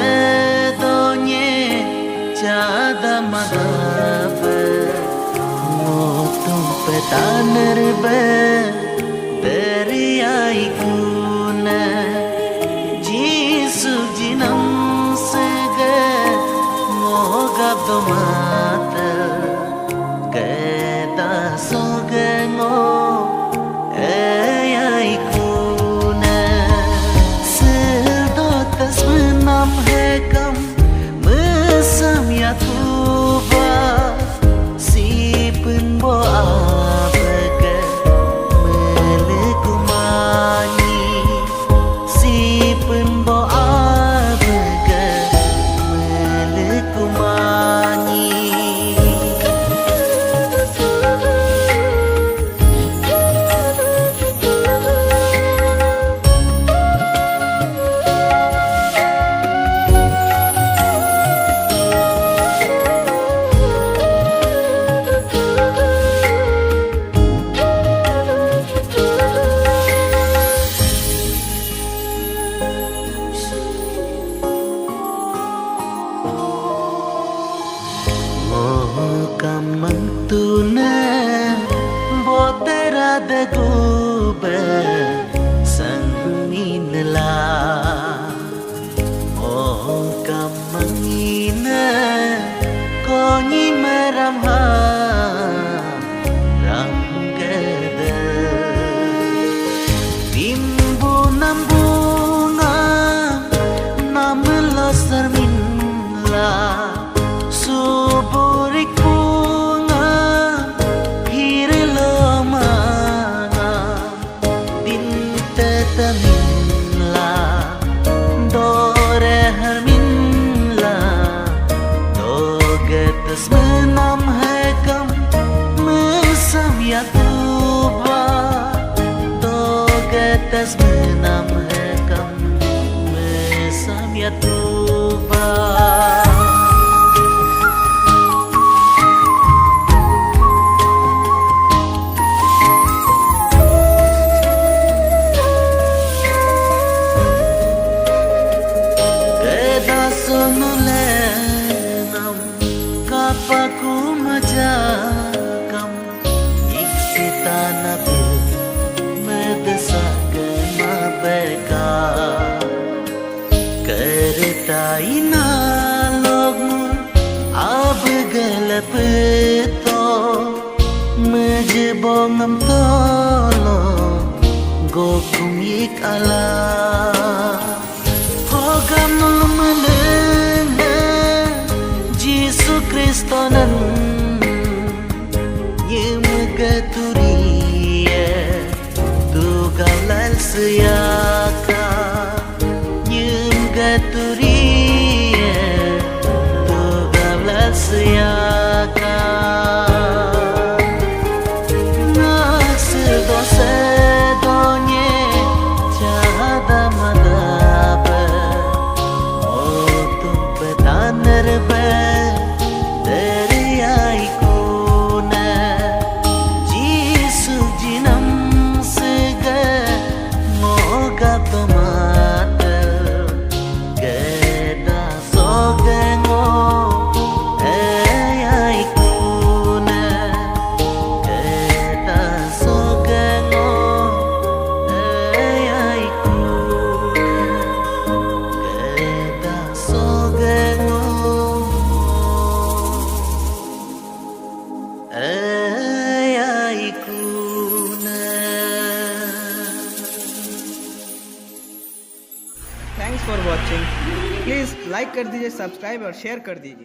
sedonye cada magabe ngotum petaner be deriai kuna jisu jinam sege ngoga domata keda soge ngo ai kuna sedo tasmenam hai kam mesam ya tuba si pun bo abege melekumani si pun bo abege melekumani kamang tuna botera de gube sanginla oh kamang ina koni meramha ranggada timbu nambunga namla sarminla suburik bunga hirlo mana dinte taminla dore harminla dogetas menam hekam mesam ya tuba dogetas menam hekam mesam ya tuba sonulenam kapaku majakam iksita nabil medesakan mabeka kereta inalogmu abgalapeto mejebongam tolo gokum ikala hogam melena Jisu Kristonan yemgaturiye tugalal seyaka yemgaturiye tugalal seyaka nak sedonye cada madaba otum petaner be deriai kuna jisu jinam sege moga tomata geda sogengo ai kuna geda sogengo ai kuna geda sogengo ai kuna. Thanks for watching. Please like कर दीजिए, subscribe और share कर दीजिए।